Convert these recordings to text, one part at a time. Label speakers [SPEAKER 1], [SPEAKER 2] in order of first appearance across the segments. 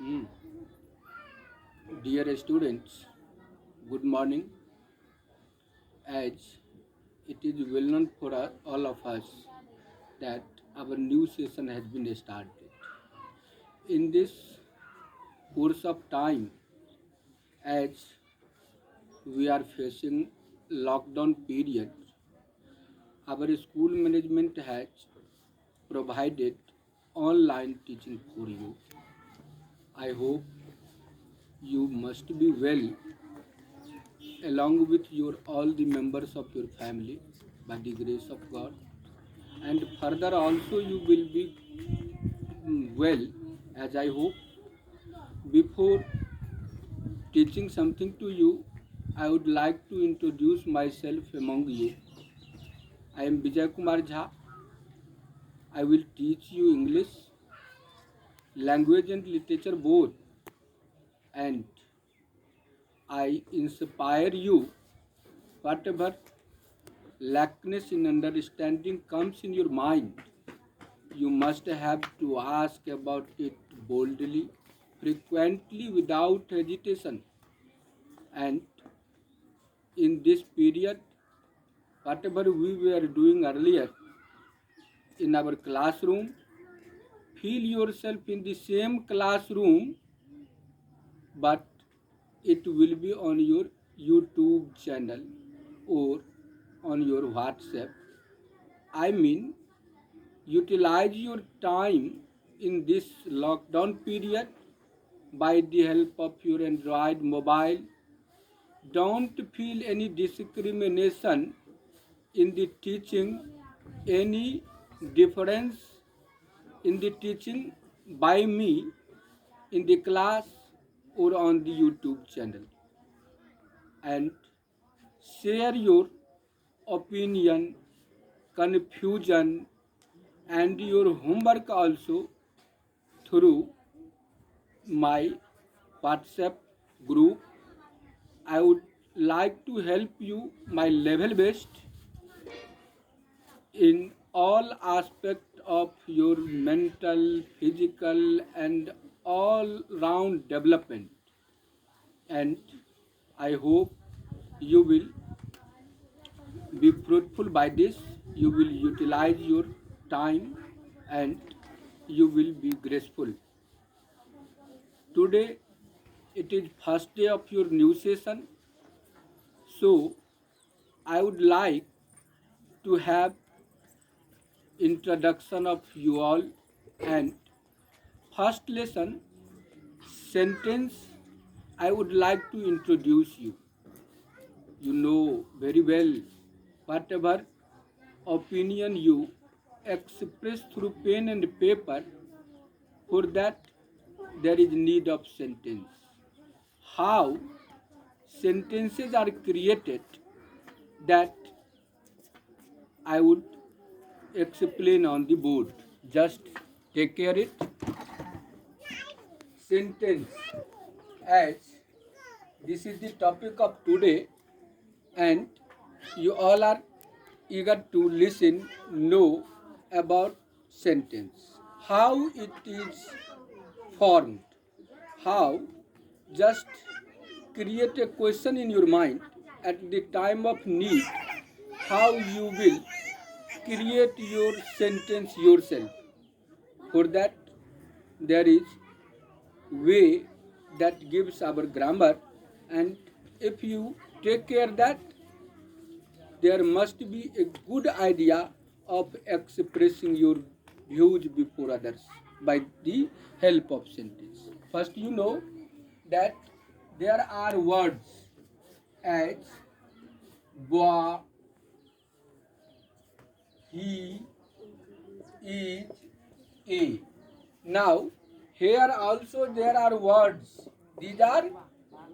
[SPEAKER 1] Mm. Dear students, good morning. As it is well known for all of us that our new session has been started. In this course of time, as we are facing lockdown period, our school management has provided online teaching for you. I hope you must be well along with your all the members of your family by the grace of God, and further also you will be well, as I hope. Before teaching something to you, I would like to introduce myself among you. I am Vijay Kumar Jha. I will teach you English language and literature both, and I inspire you. Whatever lackness in understanding comes in your mind, you must have to ask about it boldly, frequently, without hesitation. And in this period, whatever we were doing earlier in our classroom, feel yourself in the same classroom, but it will be on your YouTube channel or on your WhatsApp. I mean, utilize your time in this lockdown period by the help of your Android mobile. Don't feel any discrimination in the teaching, any difference in the teaching by me in the class or on the YouTube channel, and share your opinion, confusion, and your homework also through my WhatsApp group. I would like to help you my level best in all aspects of your mental, physical, and all round development. And I hope you will be fruitful by this. You will utilize your time and you will be graceful. Today it is first day of your new session, so I would like to have introduction of you all, and first lesson sentence I would like to introduce you. You know very well whatever opinion you express through pen and paper, for that there is need of sentence. How sentences are created, that I would explain on the board. Just take care it. Sentence, as this is the topic of today, and you all are eager to listen, know about sentence. How it is formed. How, just create a question in your mind at the time of need, how you will create your sentence yourself. For that there is way that gives our grammar, and if you take care that, there must be a good idea of expressing your views before others by the help of sentence. First, you know that there are words as boy, he, is, a. Now, here also there are words. These are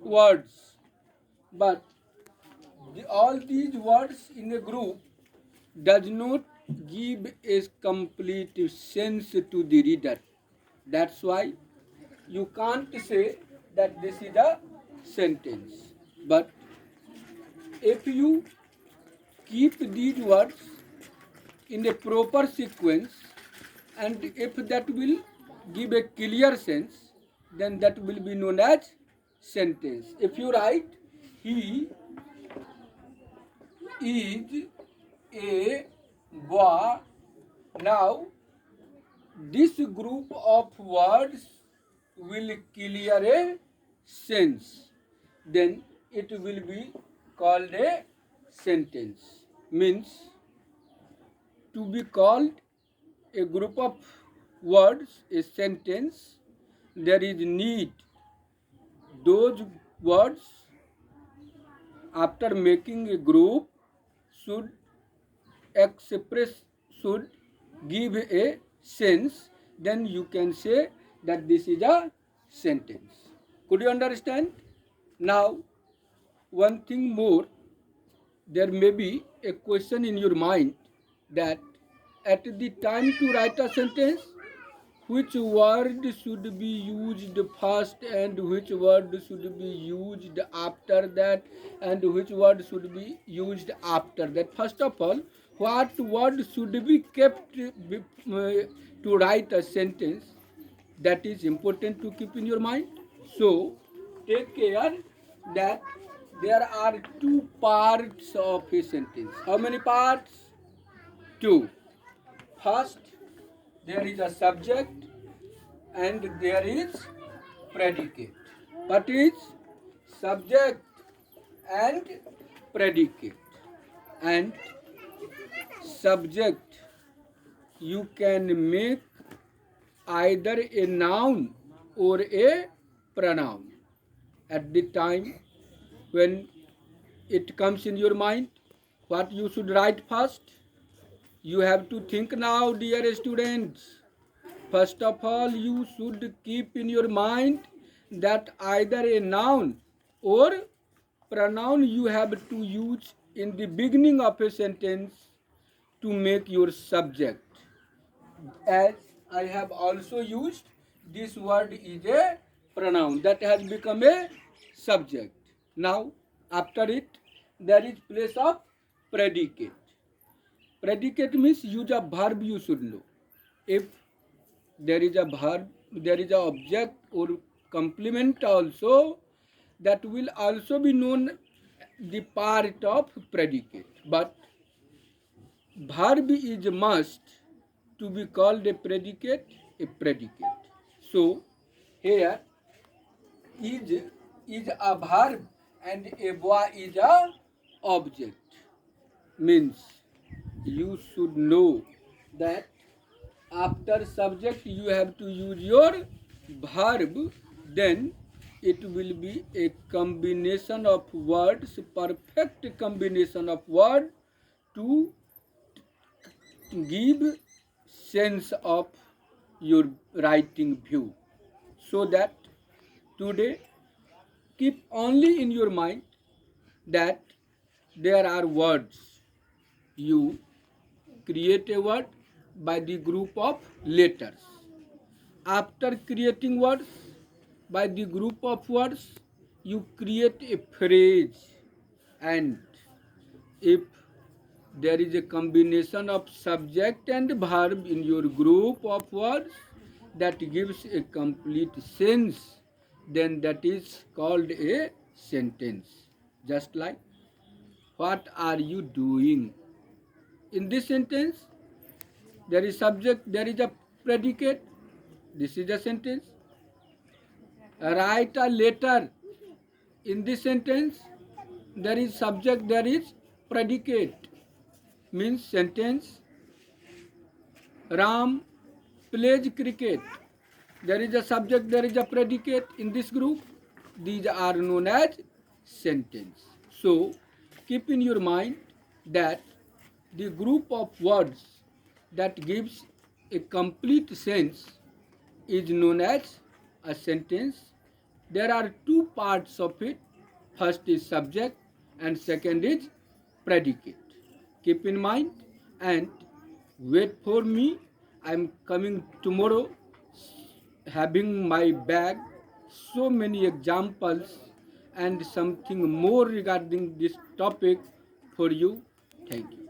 [SPEAKER 1] words, but all these words in a group does not give a complete sense to the reader. That's why you can't say that this is a sentence. But if you keep these words in a proper sequence, and if that will give a clear sense, then that will be known as sentence. If you write, he is a boy. Now, this group of words will clear a sense. Then it will be called a sentence. Means to be called a group of words a sentence, there is need those words after making a group should express, should give a sense, then you can say that this is a sentence. Could you understand? Now, one thing more, there may be a question in your mind that at the time to write a sentence, which word should be used first and which word should be used after that and which word should be used after that. First of all, what word should be kept to write a sentence, that is important to keep in your mind. So take care that there are two parts of a sentence. How many parts? Two. First, there is a subject and there is predicate. What is subject and predicate? And subject, you can make either a noun or a pronoun. At the time when it comes in your mind, what you should write first? You have to think now, dear students. First of all, you should keep in your mind that either a noun or pronoun you have to use in the beginning of a sentence to make your subject. As I have also used, this word is a pronoun that has become a subject. Now, after it, there is place of predicate. Predicate means use a verb you should know. If there is a verb, there is an object or complement also, that will also be known the part of predicate. But verb is must to be called a predicate, a predicate. So here is a verb and a boy is a object. Means you should know that after subject you have to use your verb, then it will be a combination of words, perfect combination of words to give sense of your writing view. So that today keep only in your mind that there are words. You create a word by the group of letters. After creating words by the group of words, you create a phrase, and if there is a combination of subject and verb in your group of words that gives a complete sense, then that is called a sentence. Just like, what are you doing? In this sentence, there is subject, there is a predicate. This is a sentence. Write a letter. In this sentence, there is subject, there is predicate. Means sentence. Ram plays cricket. There is a subject, there is a predicate in this group. These are known as sentence. So keep in your mind that the group of words that gives a complete sense is known as a sentence. There are two parts of it. First is subject and second is predicate. Keep in mind and wait for me. I am coming tomorrow having my bag, so many examples and something more regarding this topic for you. Thank you.